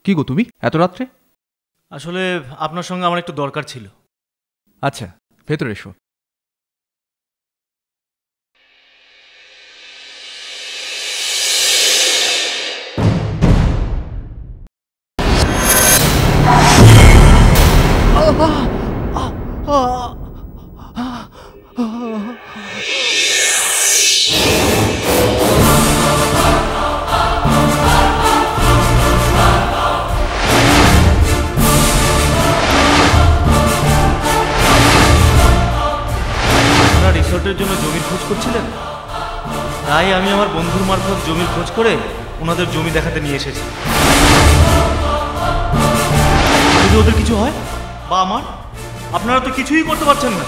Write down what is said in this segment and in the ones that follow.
কি গো তুমি এত রাত্রে? আসলে আপনার সঙ্গে আমার একটু দরকার ছিল। আচ্ছা, ভেতরে এসো। রিসোর্টের জন্য জমির খোঁজ করছিলেন, তাই আমি আমার বন্ধুর মারফত জমির খোঁজ করে ওনাদের জমি দেখাতে নিয়ে এসেছি। যদি ওদের কিছু হয় বা আমার, আপনারা তো কিছুই করতে পারছেন না।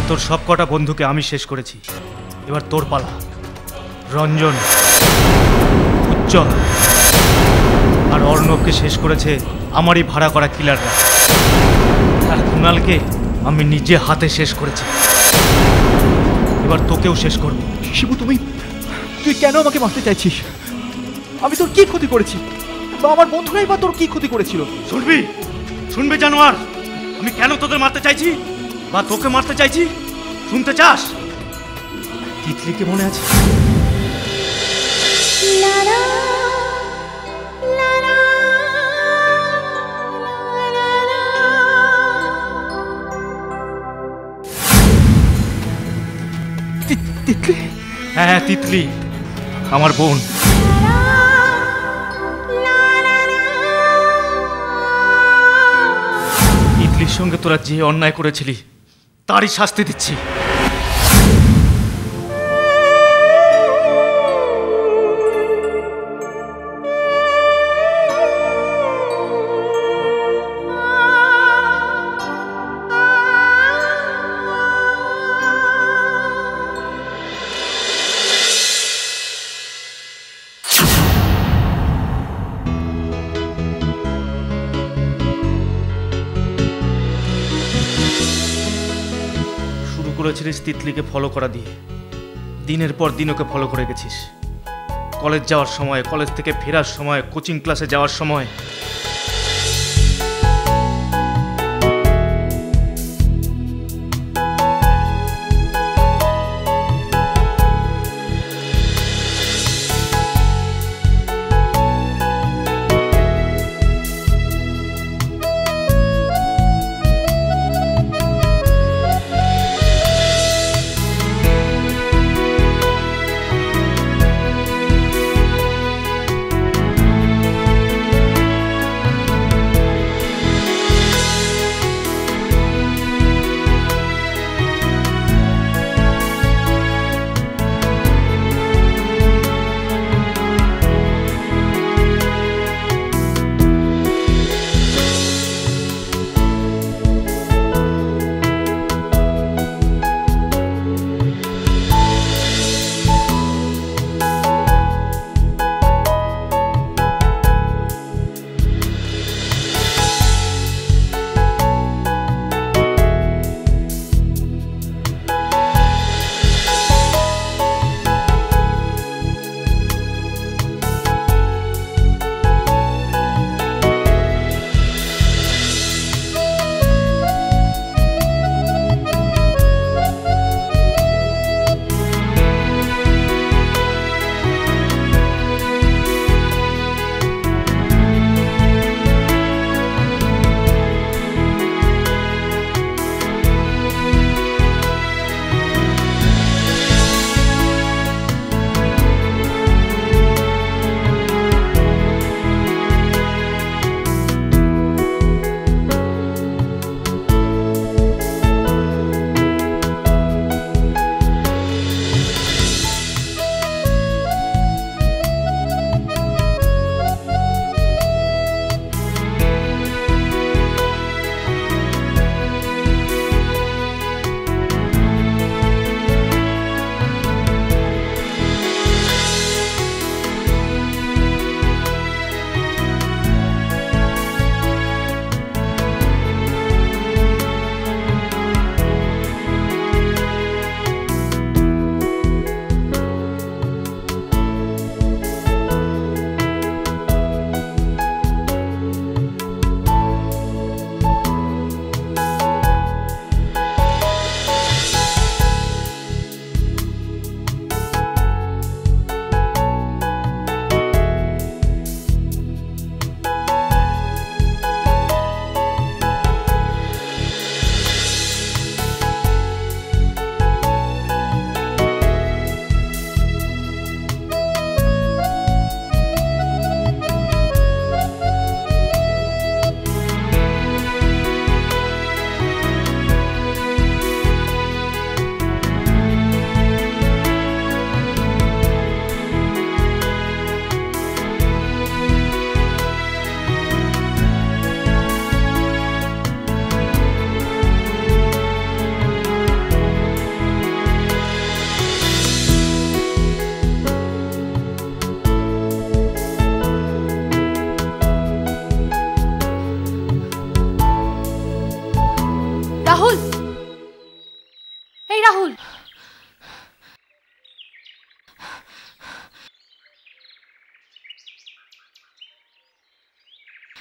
তোর সব কটা বন্ধুকে আমি শেষ করেছি, এবার তোর পালা। রঞ্জন, উজ্জ্বল আর অর্ণবকে শেষ করেছে আমারই ভাড়া করা কিলাররা। আর কুণালকে আমি নিজে হাতে শেষ করেছি, এবার তোকেও শেষ করব। শিবু, তুই কেন আমাকে মারতে চাইছিস? আমি তোর কি ক্ষতি করেছি? বা আমার বন্ধুরাই বা তোর কি ক্ষতি করেছিল? শুনবি জানোয়ার, আমি কেন তোদের মারতে চাইছি বা তোকে মারতে চাইছি শুনতে চাস? তিতলিকে মনে আছে? তিতলি? হ্যাঁ, তিতলি আমার বোন। তিতলির সঙ্গে তোরা যে অন্যায় করেছিলি তারই শাস্তি দিচ্ছি। করেছিলিস তিতলিকে ফলো করা দিয়ে, দিনের পর দিন ওকে ফলো করে গেছিস। কলেজ যাওয়ার সময়, কলেজ থেকে ফেরার সময়, কোচিং ক্লাসে যাওয়ার সময়।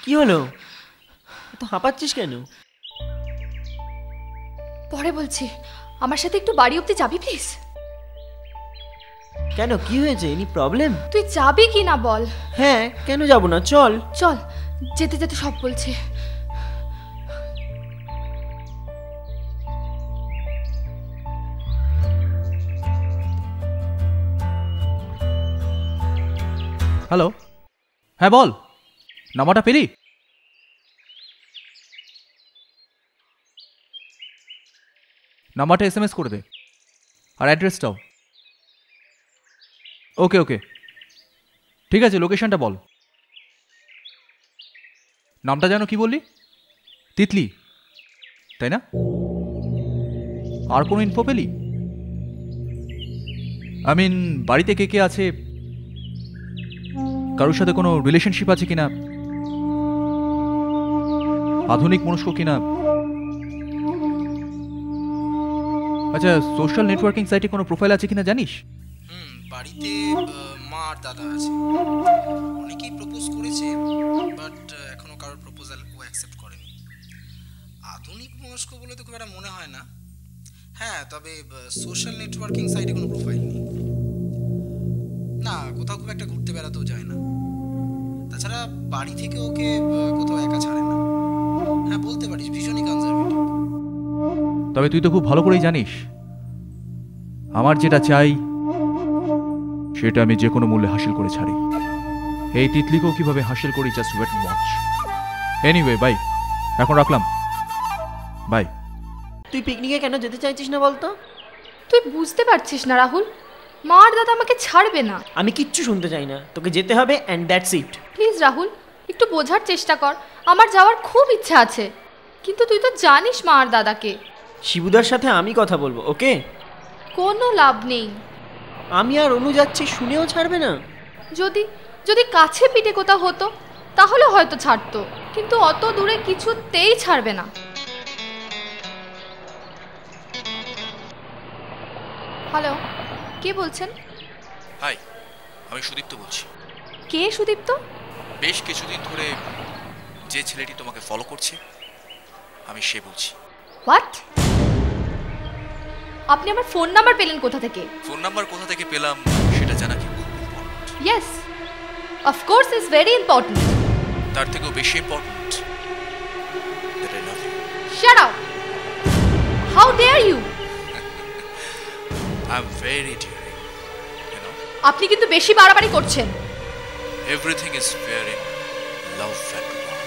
কি হলো? তো হাঁপাচ্ছিস কেন? পরে বলছি, আমার সাথে একটু বাড়ি অব্দি যাবি প্লিজ? কেন, কি হয়েছে? Any problem? তুই যাবি কি না বল। হ্যাঁ, কেন যাব না, চল। চল, যেতে যেতে সব বলছি। হ্যালো, হ্যাঁ বল, নাম্বারটা পেলি? নাম্বারটা SMS করে দে, আর অ্যাড্রেসটাও। ওকে ওকে, ঠিক আছে, লোকেশনটা বল। নামটা যেন কি বললি? তিতলি, তাই না? আর কোনো ইনফো পেলি? আই মিন, বাড়িতে কে কে আছে, কারোর সাথে কোনো রিলেশনশিপ আছে কিনা, আধুনিক মনস্ক কিনা? আচ্ছা, সোশ্যাল নেটওয়ার্কিং সাইটে কোনো প্রোফাইল আছে কিনা জানিস? বাড়িতে মা আর দাদা আছে। অনেকেই প্রপোজ করেছে, বাট এখনো কারোর প্রপোজাল ও অ্যাকসেপ্ট করেনি। আধুনিক মনস্ক বলে তো খুব একটা মনে হয় না। হ্যাঁ, তবে সোশ্যাল নেটওয়ার্কিং সাইটে কোনো প্রোফাইল নেই। না, কোথাও খুব একটা ঘুরতে বেড়াতেও যায় না। তাছাড়া বাড়ি থেকে ওকে কোথাও একা ছাড়ে না। হ্যাঁ, বলতে পারিস ভীষণই কনজারভেটিভ। তবে তুই তো খুব ভালো করেই জানিস আমার যেটা চাই সেটা আমি যে কোনো মূল্যে হাসিল করে ছাড়ি। এই তিতলিকেও কিভাবে হাসিল করি, just wait and watch. Anyway, bye, এখন রাখলাম, বাই। তুই পিকনিকে কেন যেতে চাইছিস না বলতো? তুই বুঝতে পারছিস না রাহুল, মা আর দাদা আমাকে ছাড়বে না। আমি কিচ্ছু শুনতে চাই না, তোকে যেতে হবে, and that's it. Please Rahul, একটু বোঝার চেষ্টা কর। আমার যাওয়ার খুব ইচ্ছা আছে, কিন্তু তুই তো জানিস মা আর দাদাকে। শিবুদার সাথে আমি কথা বলবো, ওকে? কোনো লাভ নেই। আমি আর অনু যাচ্ছি শুনেও ছাড়বে না? যদি যদি কাছে পিঠে কোথাও হতো তাহলে হয়তো ছাড়তো, কিন্তু অত দূরে কিছুতেই ছাড়বে না। হ্যালো, কে বলছেন? হাই, আমি সুদীপ্ত বলছি। কে সুদীপ্ত? বেশ কিছুদিন ধরে যে ছেলেটি তোমাকে ফলো করছে আমি সে বলছি। হোয়াট? আপনি আমার ফোন নাম্বার পেলেন কোথা থেকে? ফোন নাম্বার কোথা থেকে পেলাম সেটা জানা কি খুব important? Yes, of course, is very important. তার থেকেও বেশি important that I love you. Shut up! How dare you! I am very daring, you know. আপনি কিন্তু বেশি বাড়াবাড়ি করছেন। Everything is fair in love and war.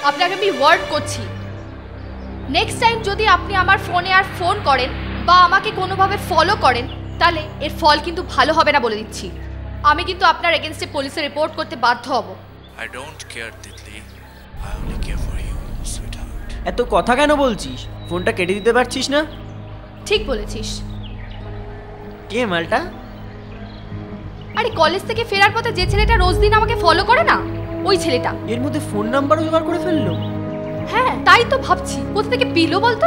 আপনাকে আমি ওয়ার্ড করছি, নেক্সট টাইম যদি আপনি আমার ফোনে আর ফোন করেন বা আমাকে কোনোভাবে ফলো করেন, তাহলে এর ফল কিন্তু ভালো হবে না বলে দিচ্ছি। আমি কিন্তু আপনার এগেনস্টে পুলিশে রিপোর্ট করতে বাধ্য হব। I don't care Titli, I only care for you, sweetheart. এত কথা কেন বলছিস? ফোনটা কেটে দিতে পারছিস না? ঠিক বলেছিস। কে মালটা? আরে কলেজ থেকে ফেরার পথে যে ছেলেটা রোজ দিন আমাকে ফলো করে না, ওই ছেলেটা। এর মধ্যে ফোন নাম্বারও জোগাড় করে ফেললো? হ্যাঁ, তাই তো ভাবছি কোথা থেকে পেলো বলতো।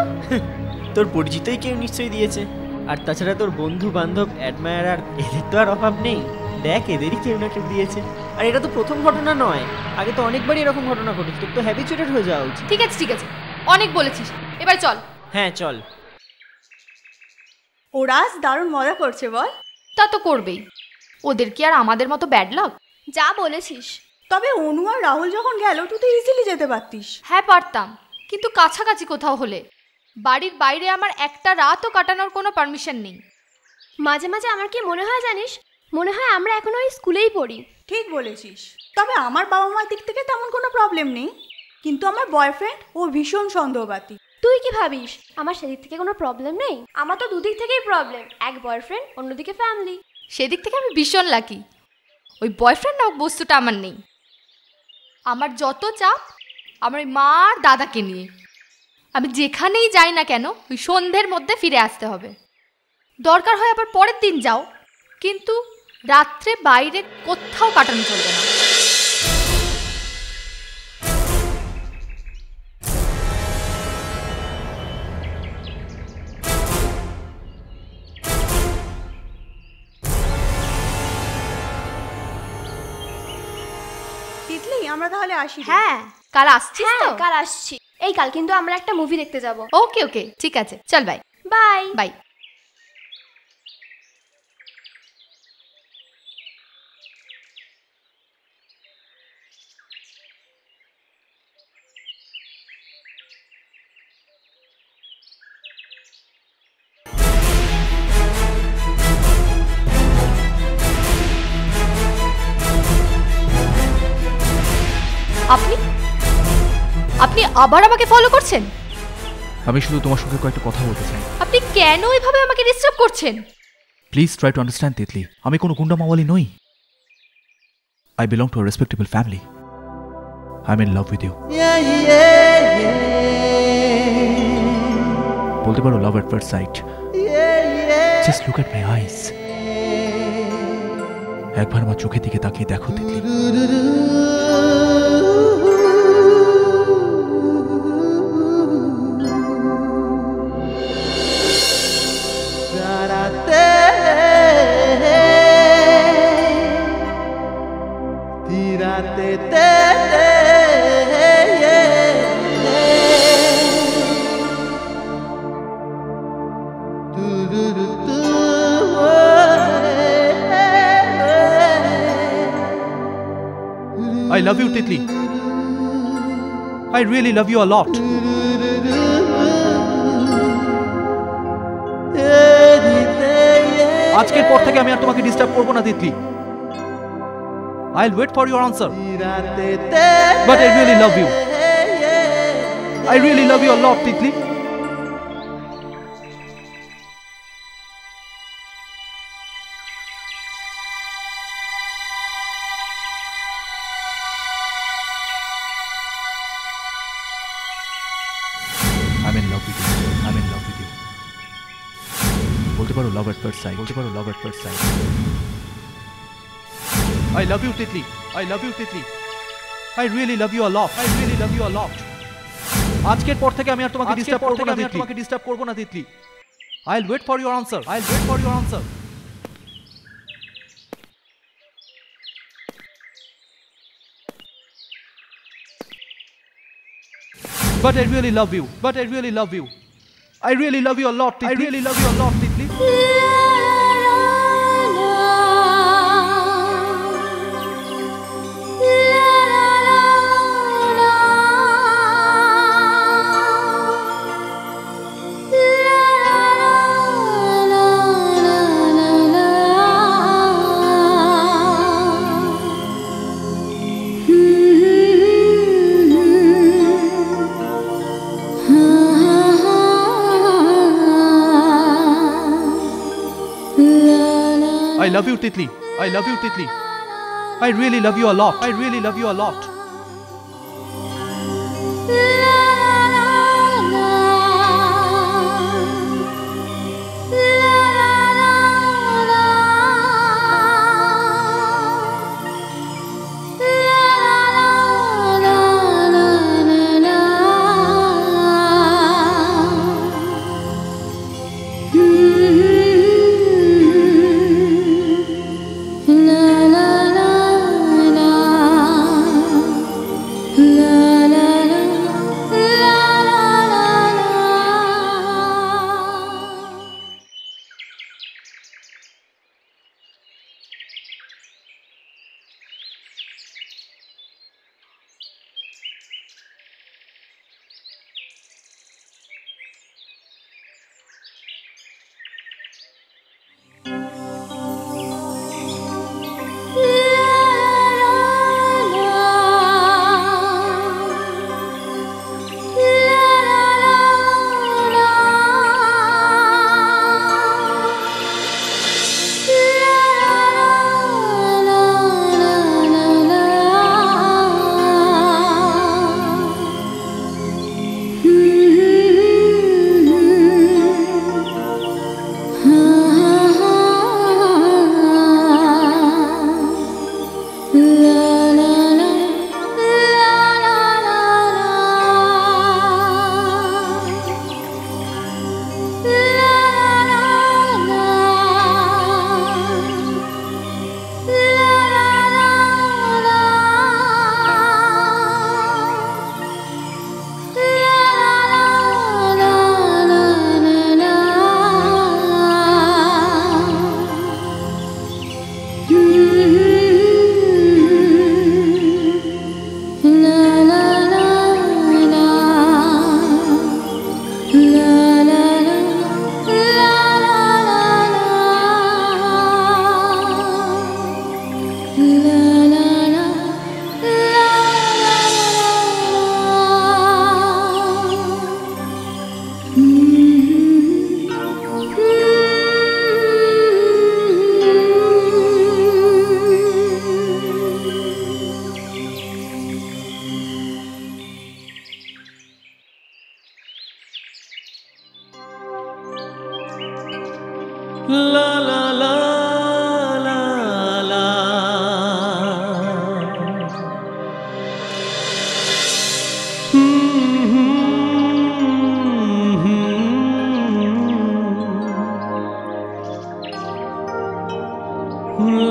তোর পরিচিতই কেউ নিশ্চয়ই দিয়েছে। আর তাছাড়া তোর বন্ধু বান্ধব, অ্যাডমায়ারার, এদের তো আর অভাব নেই। দেখ, এদেরই কেউ না কেউ দিয়েছে। আর এটা তো প্রথম ঘটনা নয়, আগে তো অনেকবারই এরকম ঘটনা ঘটেছে। তোর তো হ্যাবিচুয়েটেড হয়ে যাওয়া উচিত। ঠিক আছে ঠিক আছে, অনেক বলেছিস, এবার চল। হ্যাঁ চল। ওরা আজ দারুণ মজা করছে বল। তা তো করবেই, ওদের কি আর আমাদের মতো ব্যাড লাক? যা বলেছিস। তবে অনু আর রাহুল যখন গেল তুই তো ইজিলি যেতে পারতিস। হ্যাঁ পারতাম, কিন্তু কাছাকাছি কোথাও হলে। বাড়ির বাইরে আমার একটা রাতও কাটানোর কোনো পারমিশন নেই। মাঝে মাঝে আমার কি মনে হয় জানিস, মনে হয় আমরা এখনো ওই স্কুলেই পড়ি। ঠিক বলেছিস। তবে আমার বাবা মার দিক থেকে তেমন কোনো প্রবলেম নেই, কিন্তু আমার বয়ফ্রেন্ড ও ভীষণ সন্দেহবাদী। তুই কি ভাবিস আমার সেদিক থেকে কোনো প্রবলেম নেই? আমার তো দুদিক থেকেই প্রবলেম, এক বয়ফ্রেন্ড, অন্যদিকে ফ্যামিলি। সেদিক থেকে আমি ভীষণ লাকি, ওই বয়ফ্রেন্ড নামক বস্তুটা আমার নেই। আমার যত চাপ আমার ওই মা আর দাদাকে নিয়ে। আমি যেখানেই যাই না কেন ওই সন্ধ্যের মধ্যে ফিরে আসতে হবে। দরকার হয় আবার পরের দিন যাও, কিন্তু রাত্রে বাইরে কোথাও কাটানো চলবে না। তিতলি আমরা তাহলে আসি রে। হ্যাঁ কাল আসছিস হ্যাঁ তো? কাল আসছি। এই কাল কিন্তু আমরা একটা মুভি দেখতে যাব। ওকে ওকে ঠিক আছে, চল বাই। Bye bye. আপনি আপনি আবার আমাকে ফলো করছেন? আমি শুধু তোমার সঙ্গে কয়েকটা কথা বলতে চাই। আপনি কেন এইভাবে আমাকে ডিস্টার্ব করছেন? Please try to understand Titli, আমি কোনো গুন্ডা মাওয়ালি নই। I belong to a respectable family. I'm in love with you. বলতে পারো love at first sight. Just look at my eyes. একবার আমার চোখের দিকে তাকিয়ে দেখো Titli. I love you, Titli. I really love you a lot. আজকের পর থেকে আমি আর তোমাকে ডিস্টার্ব করব না Titli. I'll wait for your answer. But I really love you. I really love you a lot, Titli. I'm in love with you. I'm in love with you. বলতে পারো love at first sight. বলতে পারো love at first sight. I love you, Titli. I love you, Titli. I really love you a lot. I really love you a lot. আজকের পর থেকে আমি আর তোমাকে disturb করব না, তোমাকে ডিস্টার্ব করব না Titli. I'll wait for your answer. I'll wait for your answer. But I really love you. But I really love you. I really love you a lot, Titli. I really love you a lot, Titli. I love you, Titli. I love you, Titli. I really love you a lot. I really love you a lot.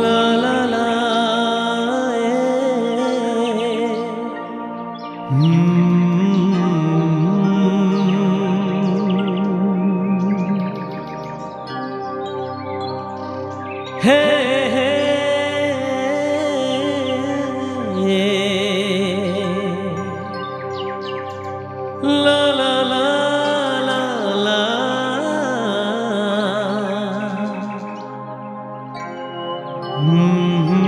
লা লা লা হে হে লা লা লা লা লা হুম